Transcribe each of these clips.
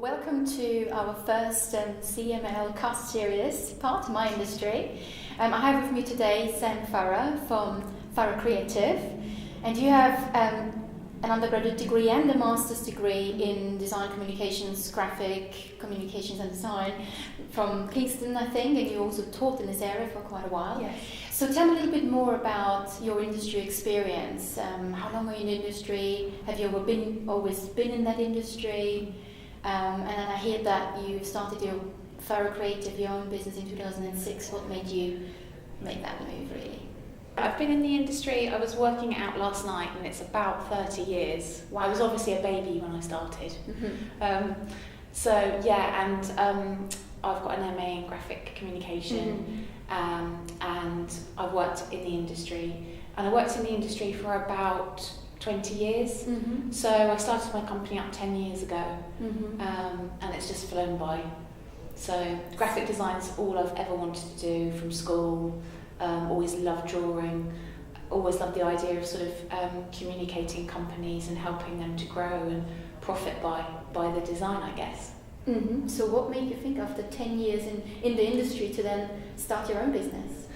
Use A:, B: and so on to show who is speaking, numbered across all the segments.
A: Welcome to our first CML cast series, part of my industry. I have with me today Farrow from Farrow Creative, and you have an undergraduate degree and a master's degree in design communications, graphic communications and design from Kingston, I think, and you also taught in this area for quite a while.
B: Yes.
A: So tell me a little bit more about your industry experience. How long are you in the industry? Have you always been in that industry? And then I hear that you started your Farrow Creative, your own business in 2006. What made you make that move, really?
B: I've been in the industry, I was working it out last night, and it's about 30 years.
A: Wow.
B: I was obviously a baby when I started.
A: Mm-hmm.
B: I've got an MA in graphic communication, and I've worked in the industry. And I worked in the industry for about 20 years.
A: Mm-hmm.
B: So I started my company up 10 years ago,
A: Mm-hmm.
B: and it's just flown by. So graphic design's all I've ever wanted to do from school. Always loved drawing, always loved the idea of sort of communicating companies and helping them to grow and profit by the design, I guess.
A: Mm-hmm. So what made you think after 10 years in the industry to then start your own business?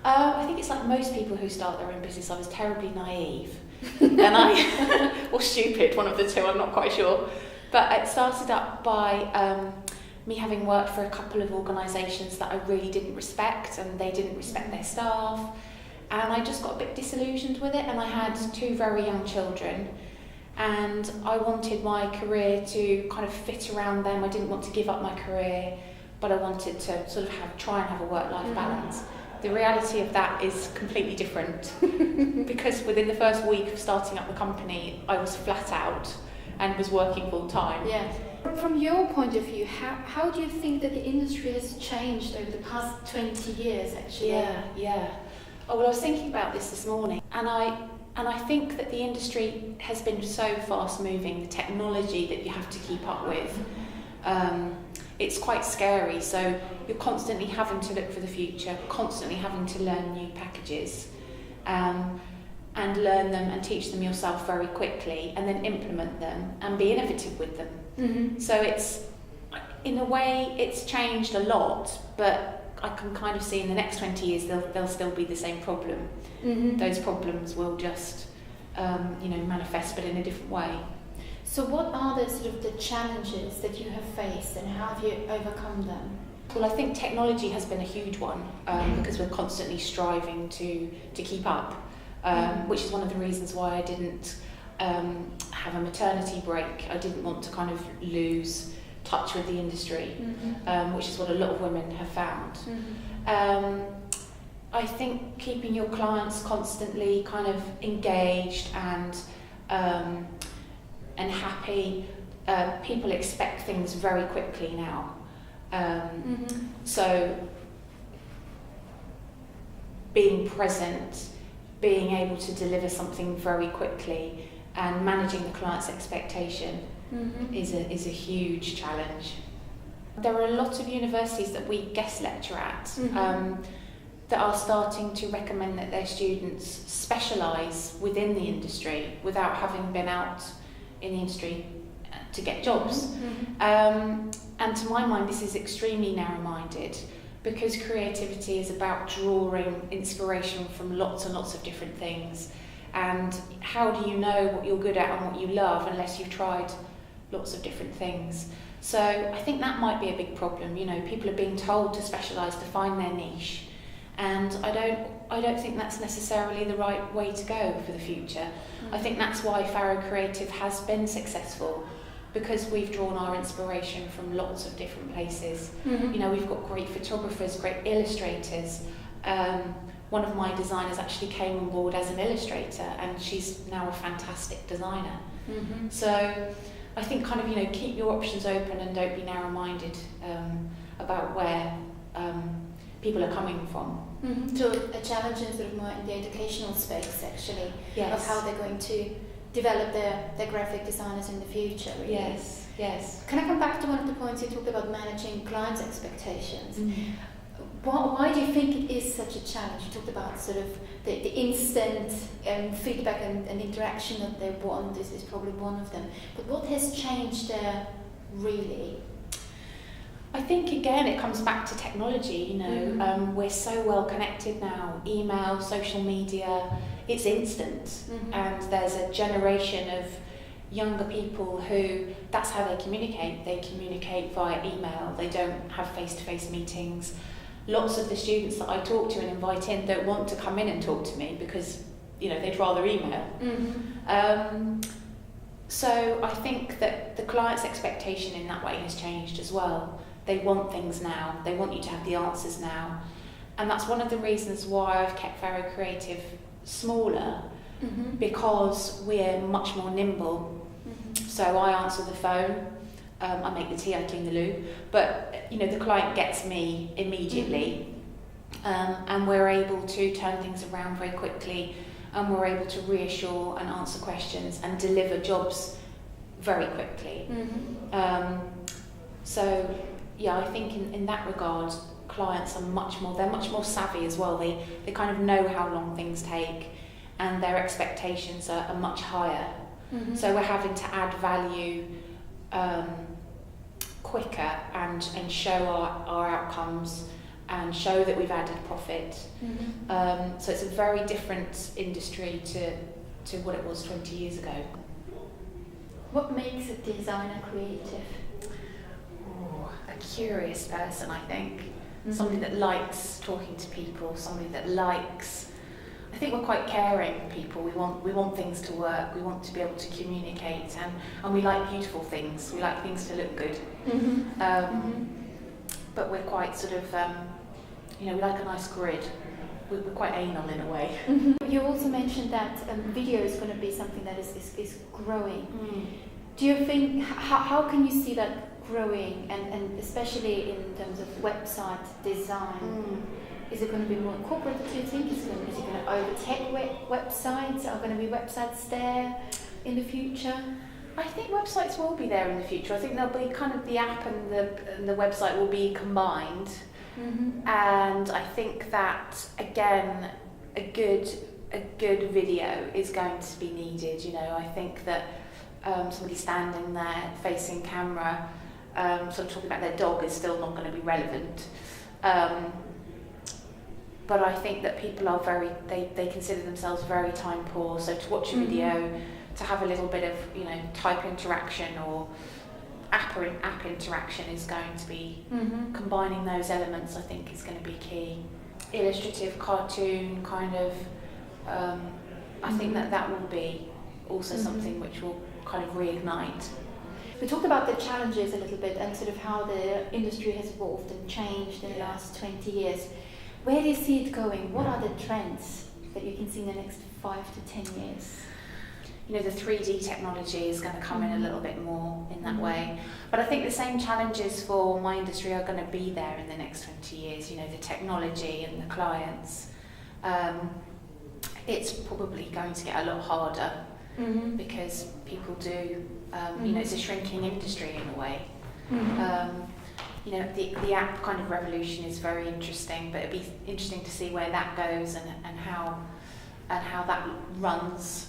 B: I think it's like most people who start their own business, I was terribly naive. Or stupid, one of the two, I'm not quite sure. But it started up by me having worked for a couple of organisations that I really didn't respect, and they didn't respect their staff, and I just got a bit disillusioned with it. And I had two very young children, and I wanted my career to kind of fit around them. I didn't want to give up my career, but I wanted to sort of try and have a work-life balance. The reality of that is completely different because within the first week of starting up the company, I was flat out and was working full time.
A: Yeah. From your point of view, how do you think that the industry has changed over the past 20 years, actually?
B: Yeah. Oh, well, I was thinking about this morning, and I think that the industry has been so fast moving, the technology that you have to keep up with, it's quite scary. So you're constantly having to look for the future, constantly having to learn new packages, and learn them and teach them yourself very quickly, and then implement them and be innovative with them.
A: Mm-hmm.
B: So it's, in a way, it's changed a lot, but I can kind of see in the next 20 years there'll still be the same problem.
A: Mm-hmm.
B: Those problems will just manifest, but in a different way.
A: So what are the sort of the challenges that you have faced, and how have you overcome them?
B: Well, I think technology has been a huge one, because we're constantly striving to keep up, which is one of the reasons why I didn't have a maternity break. I didn't want to kind of lose touch with the industry, which is what a lot of women have found. I think keeping your clients constantly kind of engaged and happy. People expect things very quickly now. So being present, being able to deliver something very quickly, and managing the client's expectation is a huge challenge. There are a lot of universities that we guest lecture at that are starting to recommend that their students specialise within the industry without having been out in the industry to get jobs. And to my mind, this is extremely narrow-minded, because creativity is about drawing inspiration from lots and lots of different things. And how do you know what you're good at and what you love unless you've tried lots of different things? So I think that might be a big problem. You know, people are being told to specialise, to find their niche, and I don't think that's necessarily the right way to go for the future. I think that's why Farrow Creative has been successful, because we've drawn our inspiration from lots of different places. You know, we've got great photographers, great illustrators. One of my designers actually came on board as an illustrator, and she's now a fantastic designer. So I think kind of, keep your options open and don't be narrow-minded about where people are coming from.
A: So a challenge is sort of more in the educational space, actually,
B: Yes.
A: of how they're going to develop their graphic designers in the future, really.
B: Yes.
A: Can I come back to one of the points you talked about, managing clients' expectations? Why do you think it is such a challenge? You talked about sort of the instant feedback and interaction that they want is probably one of them. But what has changed there really?
B: I think again it comes back to technology, we're so well connected now, email, social media, it's instant, and there's a generation of younger people who that's how they communicate via email, they don't have face-to-face meetings. Lots of the students that I talk to and invite in don't want to come in and talk to me because they'd rather email. So I think that the client's expectation in that way has changed as well. They want things now. They want you to have the answers now. And that's one of the reasons why I've kept Farrow Creative smaller, because we're much more nimble. So I answer the phone, I make the tea, I clean the loo, but the client gets me immediately, and we're able to turn things around very quickly, and we're able to reassure and answer questions and deliver jobs very quickly. So yeah, I think in that regard, clients are much more savvy as well. They kind of know how long things take, and their expectations are much higher. So we're having to add value quicker and show our outcomes and show that we've added profit. So it's a very different industry to what it was 20 years ago.
A: What makes a designer creative?
B: A curious person, I think. Somebody that likes talking to people, somebody that likes... I think we're quite caring people. We want things to work, we want to be able to communicate, and we like beautiful things. We like things to look good. But we're quite sort of, we like a nice grid. We're quite anal in a way.
A: You also mentioned that video is going to be something that is growing. Do you think, how can you see that growing, and especially in terms of website design? Is it going to be more corporate, do you think? Is it going to overtake websites? Are going to be websites there in the future?
B: I think websites will be there in the future. I think there'll be kind of the app and the website will be combined. And I think that, again, a good video is going to be needed. I think that somebody standing there facing camera, sort of talking about their dog, is still not going to be relevant. But I think that people are they consider themselves very time poor, so to watch a video, to have a little bit of type interaction or app interaction is going to be combining those elements. I think is going to be key. Illustrative cartoon kind of, I think that will be also something which will kind of reignite.
A: We talked about the challenges a little bit and sort of how the industry has evolved and changed in the last 20 years. Where do you see it going? What are the trends that you can see in the next 5 to 10 years?
B: The 3D technology is going to come in a little bit more in that way. But I think the same challenges for my industry are going to be there in the next 20 years. The technology and the clients. It's probably going to get a lot harder because people do, it's a shrinking industry in a way. The app kind of revolution is very interesting, but it'd be interesting to see where that goes and how that runs,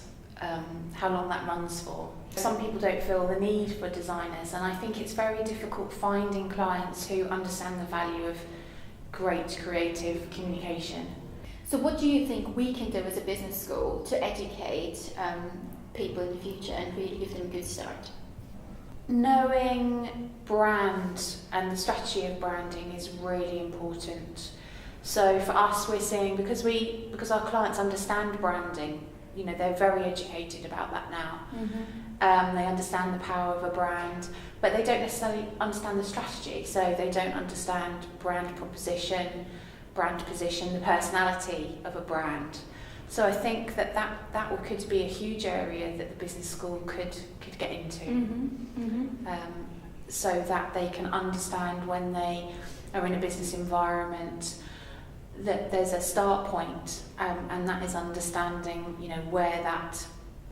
B: how long that runs for. Some people don't feel the need for designers, and I think it's very difficult finding clients who understand the value of great creative communication.
A: So what do you think we can do as a business school to educate people in the future and really give them a good start?
B: Knowing brand and the strategy of branding is really important. So for us, we're seeing, because our clients understand branding, they're very educated about that now. They understand the power of a brand, but they don't necessarily understand the strategy. So they don't understand brand proposition, brand position, the personality of a brand. So I think that could be a huge area that the business school could get into, so that they can understand when they are in a business environment that there's a start point, and that is understanding, where that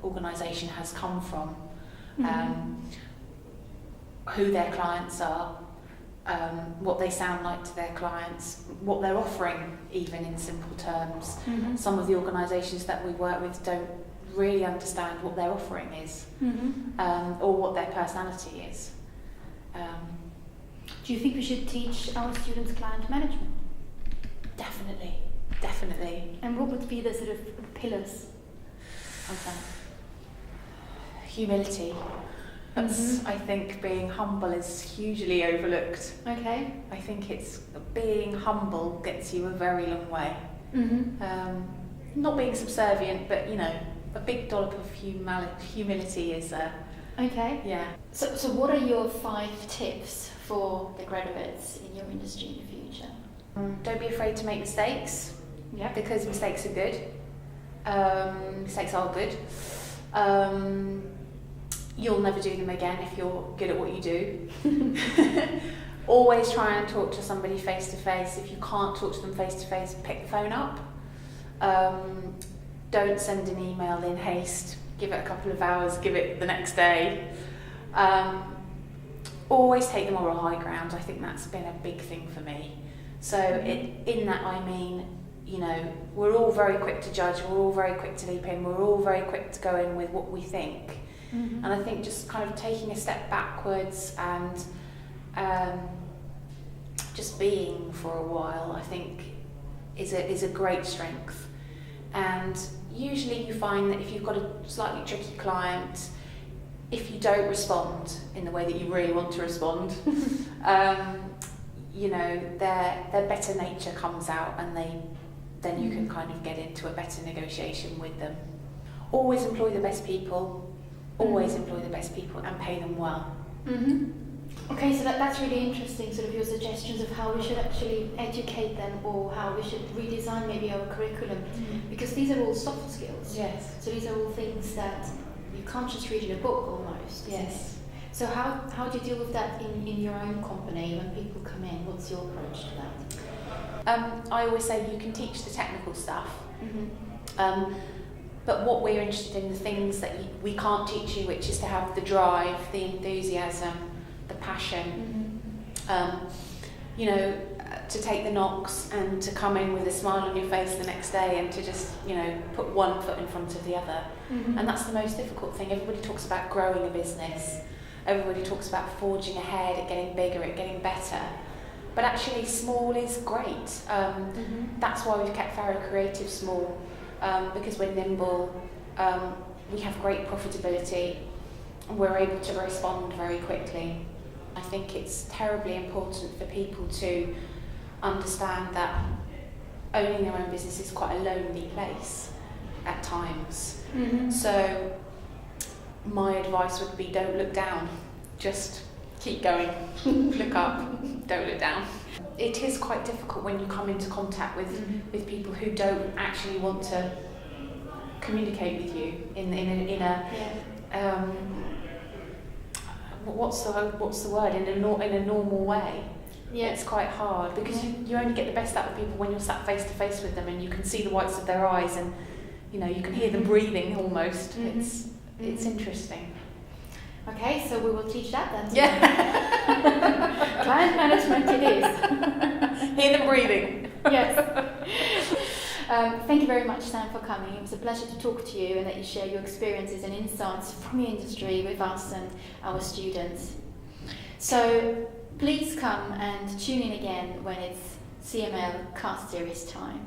B: organisation has come from, who their clients are, what they sound like to their clients, what they're offering, even in simple terms. Some of the organisations that we work with don't really understand what their offering is, or what their personality is.
A: Do you think we should teach our students client management?
B: Definitely.
A: And what would be the sort of pillars of that?
B: Humility. That's, I think being humble is hugely overlooked.
A: Okay.
B: I think it's being humble gets you a very long way. Not being subservient, but a big dollop of humility is.
A: Okay.
B: Yeah.
A: So what are your 5 tips for the graduates in your industry in the future?
B: Don't be afraid to make mistakes.
A: Yeah.
B: Because mistakes are good. Mistakes are good. You'll never do them again if you're good at what you do. Always try and talk to somebody face to face. If you can't talk to them face to face, pick the phone up. Don't send an email in haste. Give it a couple of hours, give it the next day. Always take the moral high ground. I think that's been a big thing for me. So in that I mean, we're all very quick to judge, we're all very quick to leap in, we're all very quick to go in with what we think. And I think just kind of taking a step backwards and just being for a while, I think is a great strength. And usually you find that if you've got a slightly tricky client, if you don't respond in the way that you really want to respond, their better nature comes out, and then you can kind of get into a better negotiation with them. Always employ the best people. Always employ the best people and pay them well.
A: Okay, so that's really interesting, sort of your suggestions of how we should actually educate them, or how we should redesign maybe our curriculum, because these are all soft skills.
B: Yes.
A: So these are all things that you can't just read in a book almost.
B: Yes.
A: So how do you deal with that in your own company when people come in? What's your approach to that?
B: I always say you can teach the technical stuff. But what we're interested in, the things that we can't teach you, which is to have the drive, the enthusiasm, the passion, to take the knocks and to come in with a smile on your face the next day, and to just, put one foot in front of the other. And that's the most difficult thing. Everybody talks about growing a business. Everybody talks about forging ahead, it getting bigger, it getting better. But actually small is great. That's why we've kept Farrow Creative small. Because we're nimble, we have great profitability, and we're able to respond very quickly. I think it's terribly important for people to understand that owning their own business is quite a lonely place at times. So my advice would be, don't look down, just keep going, look up, don't look down. It is quite difficult when you come into contact with people who don't actually want to communicate with you in a what's the word, in a normal way. It's quite hard, because you only get the best out of people when you're sat face to face with them, and you can see the whites of their eyes, and you can hear them breathing almost. It's interesting.
A: Okay, so we will teach that then.
B: Yeah.
A: Client management it is.
B: Hear them breathing.
A: Yes. Thank you very much, Sam, for coming. It was a pleasure to talk to you and that you share your experiences and insights from your industry with us and our students. So please come and tune in again when it's CML Cast Series time.